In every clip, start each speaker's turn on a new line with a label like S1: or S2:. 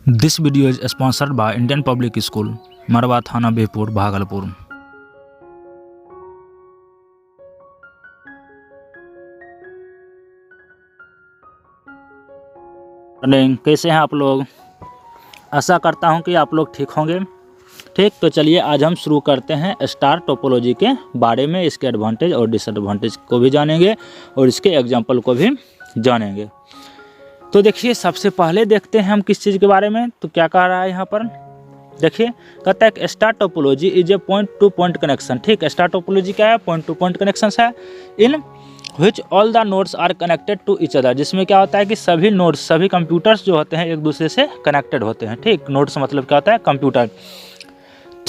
S1: This video is sponsored by Indian Public School, मरवा थाना बेहपुर भागलपुर। कैसे हैं आप लोग? आशा करता हूं कि आप लोग ठीक होंगे। ठीक, तो चलिए आज हम शुरू करते हैं स्टार टोपोलॉजी के बारे में। इसके एडवांटेज और डिसएडवांटेज को भी जानेंगे और इसके एग्जाम्पल को भी जानेंगे। तो देखिए, सबसे पहले देखते हैं हम किस चीज़ के बारे में। तो क्या कह रहा है यहाँ पर, देखिए कहता है कि star topology is a point to point connection. ठीक, स्टार टोपोलॉजी क्या है? पॉइंट टू पॉइंट कनेक्शन है। In which all the nodes are connected to each other, जिसमें क्या होता है कि सभी नोड्स, सभी कंप्यूटर्स जो होते हैं एक दूसरे से कनेक्टेड होते हैं। ठीक, नोड्स मतलब क्या होता है? Computer.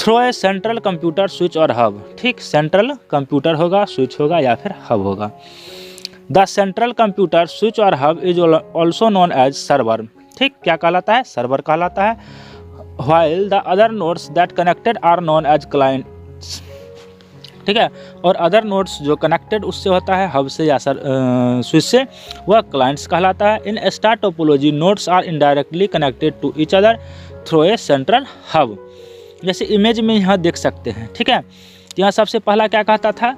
S1: Through a central computer switch और हब। ठीक, सेंट्रल कंप्यूटर होगा, स्विच होगा या फिर हब होगा। द सेंट्रल कंप्यूटर स्विच और hub is also known as server. ठीक, क्या कहलाता है? सर्वर कहलाता है। While the other nodes that connected are known as clients. ठीक है, और अदर नोड्स जो कनेक्टेड उससे होता है, हब से या स्विच से, वह क्लाइंट्स कहलाता है। In star topology nodes are indirectly connected to each other through a central hub. जैसे इमेज में यहाँ देख सकते हैं। ठीक है, यहाँ सबसे पहला क्या कहता था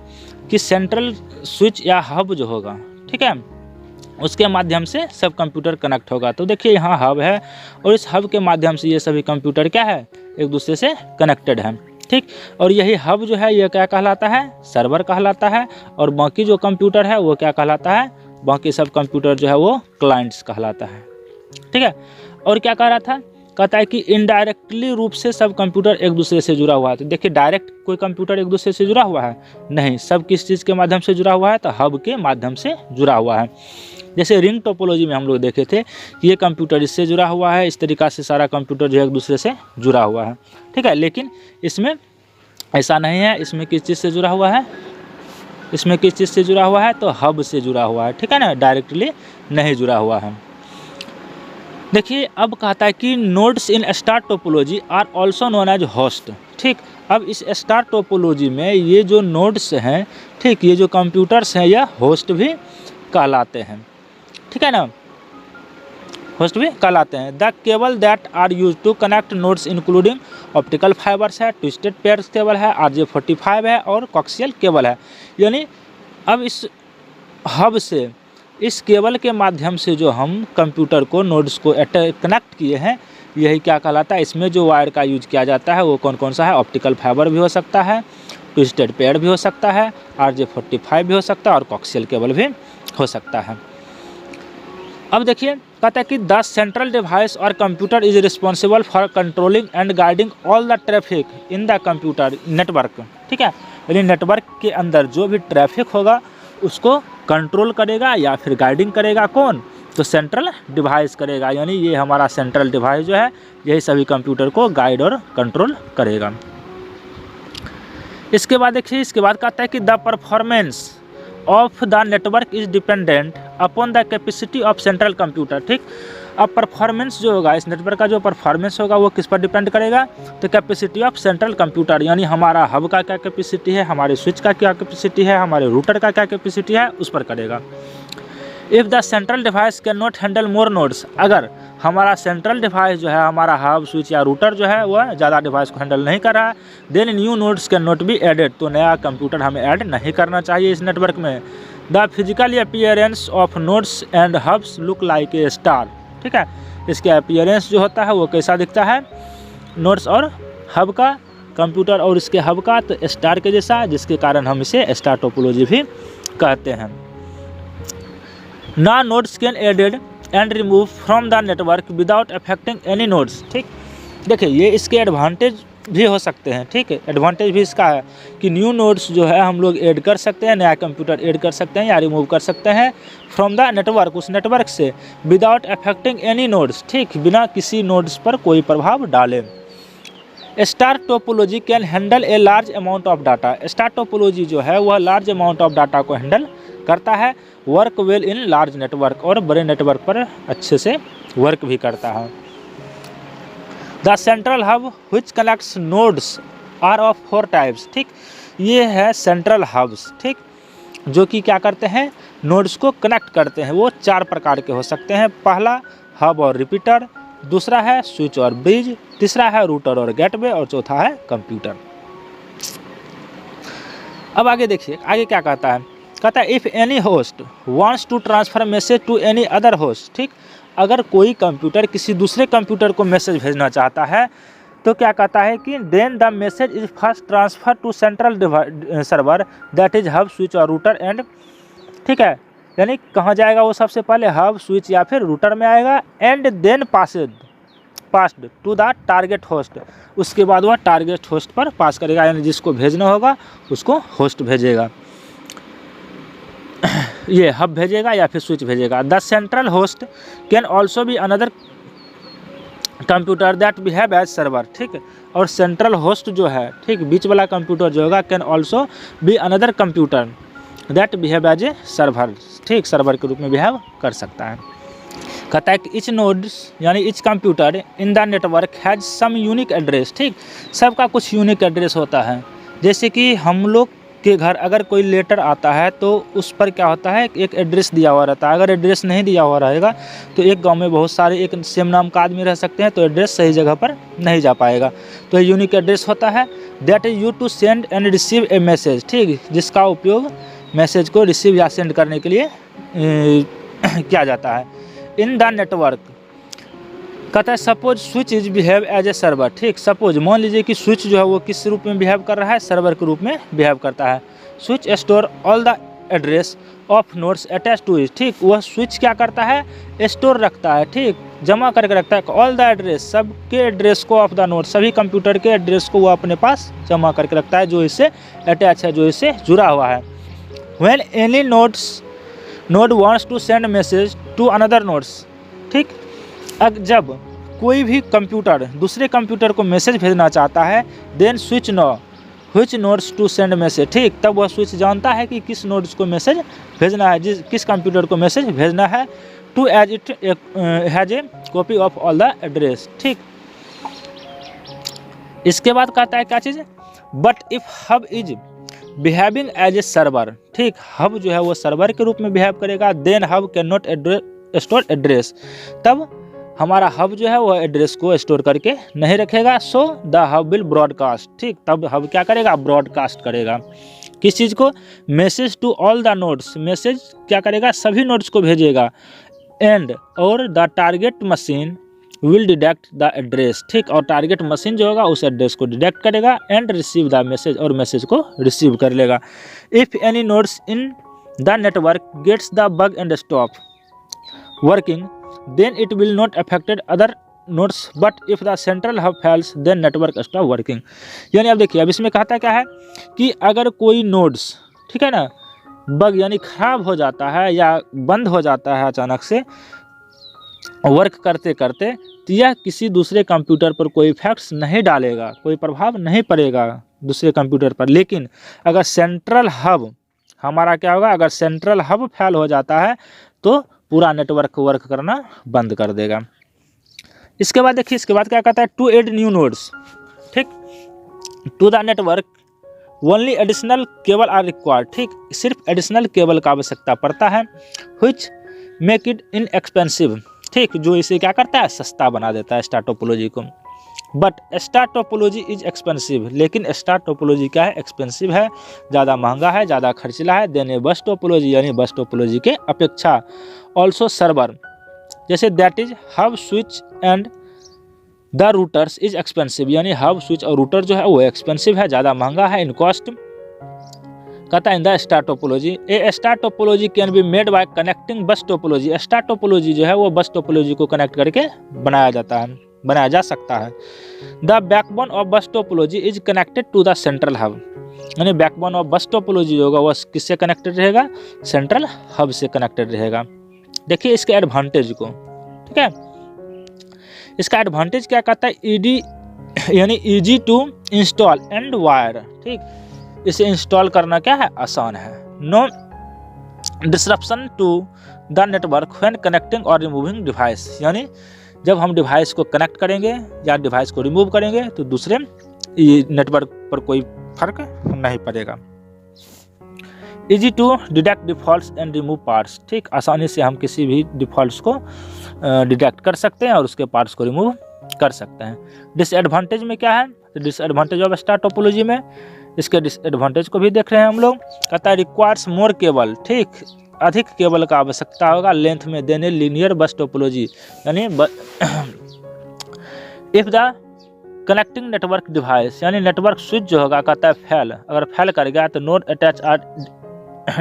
S1: कि सेंट्रल स्विच या हब जो होगा, ठीक है, उसके माध्यम से सब कंप्यूटर कनेक्ट होगा। तो देखिए यहाँ हब है और इस हब के माध्यम से ये सभी कंप्यूटर क्या है? एक दूसरे से कनेक्टेड है। ठीक, और यही हब जो है ये क्या कहलाता है? सर्वर कहलाता है। और बाकी जो कंप्यूटर है वो क्या कहलाता है? बाकी सब कंप्यूटर जो है वो क्लाइंट्स कहलाता है। ठीक है, और क्या कह रहा था? कहता है कि इनडायरेक्टली रूप से सब कंप्यूटर एक दूसरे से जुड़ा हुआ है। तो देखिए, डायरेक्ट कोई कंप्यूटर एक दूसरे से जुड़ा हुआ है? नहीं, सब किस चीज़ के माध्यम से जुड़ा हुआ है? तो हब के माध्यम से जुड़ा हुआ है। जैसे रिंग टोपोलॉजी में हम लोग देखे थे कि ये कंप्यूटर इससे जुड़ा हुआ है, इस तरीक़ा से सारा कंप्यूटर जो है एक दूसरे से जुड़ा हुआ है। ठीक है, लेकिन इसमें ऐसा नहीं है। इसमें किस चीज़ से जुड़ा हुआ है? इसमें किस चीज़ से जुड़ा हुआ है? तो हब से जुड़ा हुआ है। ठीक है ना, डायरेक्टली नहीं जुड़ा हुआ है। देखिए, अब कहता है कि nodes in star topology are also known as host. ठीक, अब इस स्टार टोपोलॉजी में ये जो नोड्स हैं, ठीक, ये जो कंप्यूटर्स हैं, यह होस्ट भी कहलाते हैं। ठीक है ना, होस्ट भी कहलाते हैं। The cable that are use to connect nodes including optical fibers है, ट्विस्टेड पेयर्स केबल है, RJ45 है और कोक्सियल केबल है। यानी अब इस हब से, इस केबल के माध्यम से जो हम कंप्यूटर को, नोड्स को कनेक्ट किए हैं, यही क्या कहलाता है? इसमें जो वायर का यूज किया जाता है वो कौन कौन सा है? ऑप्टिकल फाइबर भी हो सकता है, ट्विस्टेड पेयर भी हो सकता है, RJ45 भी हो सकता है और कोक्सियल केबल भी हो सकता है। अब देखिए, कहता है कि द सेंट्रल डिवाइस और computer is responsible for controlling and guiding all the traffic in the computer network. ठीक है, यानी नेटवर्क के अंदर जो भी ट्रैफिक होगा उसको कंट्रोल करेगा या फिर गाइडिंग करेगा कौन? तो सेंट्रल डिवाइस करेगा। यानी ये हमारा सेंट्रल डिवाइस जो है यही सभी कंप्यूटर को गाइड और कंट्रोल करेगा। इसके बाद देखिए, इसके बाद कहता है कि the performance of the network is dependent upon the capacity of central computer. ठीक, अब परफॉर्मेंस जो होगा, इस नेटवर्क का जो परफॉर्मेंस होगा वो किस पर डिपेंड करेगा? तो कैपेसिटी ऑफ सेंट्रल कंप्यूटर, यानी हमारा हब का क्या कैपेसिटी है, हमारे स्विच का क्या कैपेसिटी है, हमारे रूटर का क्या कैपेसिटी है, उस पर करेगा। If the central device can not handle more nodes, अगर हमारा सेंट्रल डिवाइस जो है, हमारा हब, स्विच या रूटर जो है वह ज़्यादा डिवाइस को हैंडल नहीं कर रहा है, then new nodes can not be added, तो नया कंप्यूटर हमें ऐड नहीं करना चाहिए इस नेटवर्क में। The physical appearance of nodes and hubs look like a star. ठीक है, इसके अपीयरेंस जो होता है वो कैसा दिखता है? नोड्स और हब का, कंप्यूटर और इसके हब का, तो स्टार के जैसा, जिसके कारण हम इसे स्टार टोपोलॉजी भी कहते हैं। ना nodes can added and remove from the network without affecting any nodes. ठीक, देखिए ये इसके एडवांटेज भी हो सकते हैं। ठीक है, एडवांटेज भी इसका है कि न्यू नोड्स जो है हम लोग ऐड कर सकते हैं, नया कंप्यूटर ऐड कर सकते हैं या रिमूव कर सकते हैं फ्रॉम द नेटवर्क, उस नेटवर्क से, विदाउट अफेक्टिंग एनी नोड्स। ठीक, बिना किसी नोड्स पर कोई प्रभाव डाले। Star topology can handle a large amount of data. Star topology जो है वह लार्ज अमाउंट ऑफ डाटा को हैंडल करता है। Work well in large network, और बड़े नेटवर्क पर अच्छे से वर्क भी करता है। The central hub which connects nodes are of 4 types. ठीक, ये है सेंट्रल हब्स। ठीक, जो कि क्या करते हैं? नोड्स को कनेक्ट करते हैं। वो 4 प्रकार के हो सकते हैं। पहला हब और रिपीटर, दूसरा है स्विच और ब्रिज, तीसरा है रूटर और गेटवे और चौथा है कंप्यूटर। अब आगे देखिए आगे क्या कहता है, कहता है if any host wants to transfer message to any other host, ठीक, अगर कोई कंप्यूटर किसी दूसरे कंप्यूटर को मैसेज भेजना चाहता है तो क्या कहता है कि then the message is first transfer to central server that is hub switch और रूटर एंड, ठीक है, यानी कहाँ जाएगा वो सबसे पहले हब स्विच या फिर रूटर में आएगा, and then passed to the target host, उसके बाद वह टारगेट होस्ट पर पास करेगा, यानी जिसको भेजना होगा उसको होस्ट भेजेगा, ये हब भेजेगा या फिर स्विच भेजेगा। The central host can also be another computer that behave as server, ठीक है, और सेंट्रल होस्ट जो है, ठीक, बीच वाला कंप्यूटर जो होगा can also be another computer that behave as a server, ठीक, सर्वर के रूप में बिहेव कर सकता है। कहता है कि इच नोड्स यानी each computer in the network has some unique address, ठीक, सबका कुछ यूनिक एड्रेस होता है। जैसे कि हम लोग के घर अगर कोई लेटर आता है तो उस पर क्या होता है, एक एड्रेस दिया हुआ रहता है, अगर एड्रेस नहीं दिया हुआ रहेगा तो एक गांव में बहुत सारे एक सेम नाम का आदमी रह सकते हैं तो एड्रेस सही जगह पर नहीं जा पाएगा, तो ये यूनिक एड्रेस होता है। That is use to send and receive a message, ठीक, जिसका उपयोग मैसेज को रिसीव या सेंड करने के लिए किया जाता है। इन द नेटवर्क कहता है suppose switch is behave as a server, ठीक, सपोज मान लीजिए कि स्विच जो है वो किस रूप में बिहेव कर रहा है, सर्वर के रूप में बिहेव करता है। Switch store all the address of nodes attach to it, ठीक, वह स्विच क्या करता है, स्टोर रखता है, ठीक, जमा करके रखता है ऑल द एड्रेस, सबके एड्रेस को ऑफ द नोड, सभी कंप्यूटर के एड्रेस को वो अपने पास जमा करके रखता है जो इससे अटैच है, जो इससे जुड़ा हुआ है। When any node wants to send message to another nodes, ठीक, जब कोई भी कंप्यूटर दूसरे कंप्यूटर को मैसेज भेजना चाहता है, then switch know which nodes to send message, ठीक, तब वह स्विच जानता है कि किस नोड्स को मैसेज भेजना है, किस कंप्यूटर को मैसेज भेजना है, to as it has a copy of all the address, ठीक। इसके बाद कहता है क्या चीज़, but if hub is behaving as a server, ठीक, हब जो है वो सर्वर के रूप में बिहेव करेगा, then hub can not store address, तब हमारा हब जो है वो एड्रेस को स्टोर करके नहीं रखेगा। So the hub will broadcast, ठीक, तब हब क्या करेगा, ब्रॉडकास्ट करेगा, किस चीज़ को, message to all the nodes, message क्या करेगा, सभी नोड्स को भेजेगा, एंड और the target machine will detect the address, ठीक, और टारगेट मशीन जो होगा उस एड्रेस को डिटेक्ट करेगा, एंड रिसीव द मैसेज, और मैसेज को रिसीव कर लेगा। If any nodes in the network gets the bug and stop working, then it will not affected other nodes, but if the central hub fails then network stop working। यानी अब देखिए अब इसमें कहता क्या है कि अगर कोई नोड्स, ठीक है ना, बग यानी खराब हो जाता है या बंद हो जाता है अचानक से वर्क करते करते, तो यह किसी दूसरे कंप्यूटर पर कोई इफेक्ट्स नहीं डालेगा, कोई प्रभाव नहीं पड़ेगा दूसरे कंप्यूटर पर। लेकिन अगर सेंट्रल हब हमारा क्या होगा, अगर सेंट्रल हब फेल हो जाता है तो पूरा नेटवर्क वर्क करना बंद कर देगा। इसके बाद देखिए इसके बाद क्या कहता है, टू एड न्यू नोड्स, ठीक, to the network only additional cable are required, ठीक, सिर्फ एडिशनल केबल का आवश्यकता पड़ता है, व्हिच मेक इट इनएक्सपेंसिव, ठीक, जो इसे क्या करता है, सस्ता बना देता है स्टार टोपोलॉजी को। But star topology is expensive, लेकिन स्टार टोपोलॉजी क्या है, एक्सपेंसिव है, ज़्यादा महंगा है, ज़्यादा खर्चीला है, देने बस टोपोलॉजी यानी बस टोपोलॉजी के अपेक्षा। ऑल्सो सर्वर जैसे that is hub switch and the routers is expensive, यानी हब स्विच और रूटर जो है वो एक्सपेंसिव है, ज़्यादा महंगा है इन कॉस्ट। कहता है in the star topology A star topology can be made by connecting बस टोपोलॉजी, स्टार टोपोलॉजी जो है वो बस टोपोलॉजी को कनेक्ट करके बनाया जा सकता है। The backbone of bus topology is connected to the central hub, यानी बैकबोन ऑफ बस टोपोलॉजी होगा वो किससे कनेक्टेड रहेगा, सेंट्रल हब से कनेक्टेड रहेगा। देखिए इसके एडवांटेज को, ठीक है, इसका एडवांटेज क्या कहता है, ईडी यानी easy to install and wire, ठीक, इसे इंस्टॉल करना क्या है, आसान है। No disruption to the network when connecting और रिमूविंग डिवाइस, यानी जब हम डिवाइस को कनेक्ट करेंगे या डिवाइस को रिमूव करेंगे तो दूसरे नेटवर्क पर कोई फर्क नहीं पड़ेगा। Easy to detect defaults and remove parts, ठीक, आसानी से हम किसी भी डिफॉल्ट्स को डिटेक्ट कर सकते हैं और उसके पार्ट्स को रिमूव कर सकते हैं। डिसएडवांटेज में क्या है, तो डिसएडवांटेज ऑफ स्टार टोपोलॉजी में इसके डिसएडवांटेज को भी देख रहे हैं हम लोग। कहता है रिक्वायर्स मोर केबल, ठीक, अधिक केबल का आवश्यकता होगा लेंथ में देने लीनियर बस टोपोलॉजी, यानी if the connecting network device, यानी नेटवर्क स्विच जो होगा कहता है फेल, अगर फेल कर गया तो नोड अटैच आर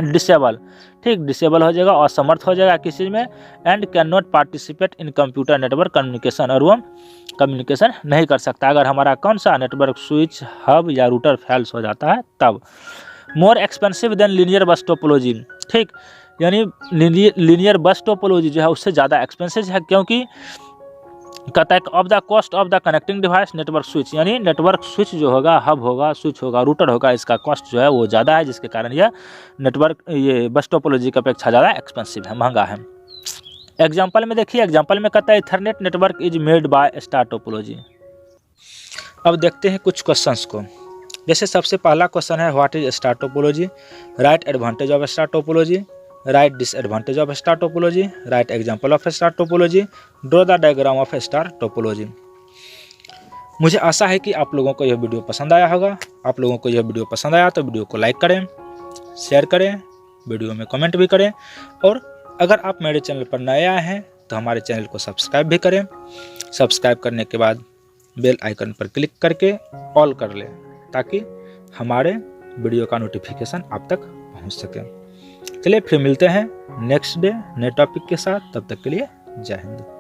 S1: डिसेबल, ठीक, डिसेबल हो जाएगा, असमर्थ हो जाएगा किसी चीज़ में, and can not participate in computer network communication, और वो कम्युनिकेशन नहीं कर सकता अगर हमारा कौन सा नेटवर्क स्विच, हब या रूटर फेल्स हो जाता है तब। मोर एक्सपेंसिव देन लीनियर बस टोपोलॉजी, ठीक, यानी लीनियर बस टोपोलॉजी जो है उससे ज़्यादा एक्सपेंसिव है, क्योंकि कहता है of the cost of the connecting device network switch, यानी नेटवर्क स्विच जो होगा, हब होगा, स्विच होगा, रूटर होगा, इसका कॉस्ट जो है वो ज़्यादा है, जिसके कारण यह नेटवर्क ये बस टोपोलॉजी की अपेक्षा ज़्यादा एक्सपेंसिव है, महंगा है। एग्जाम्पल में देखिए, एग्जाम्पल में कहता है Ethernet network is made by star topology. अब देखते हैं कुछ क्वेश्चंस को। जैसे सबसे पहला क्वेश्चन है what is star topology, right advantage of star topology, right disadvantage of star topology, right example of star topology, draw the diagram of star topology. मुझे आशा है कि आप लोगों को यह वीडियो पसंद आया होगा। आप लोगों को यह वीडियो पसंद आया तो वीडियो को लाइक करें, शेयर करें, वीडियो में कमेंट भी करें, और अगर आप मेरे चैनल पर नए आए हैं तो हमारे चैनल को सब्सक्राइब भी करें। सब्सक्राइब करने के बाद बेल आइकन पर क्लिक करके ऑल कर लें, ताकि हमारे वीडियो का नोटिफिकेशन आप तक पहुंच सके। चलिए फिर मिलते हैं नेक्स्ट डे नए टॉपिक के साथ, तब तक के लिए जय हिंद।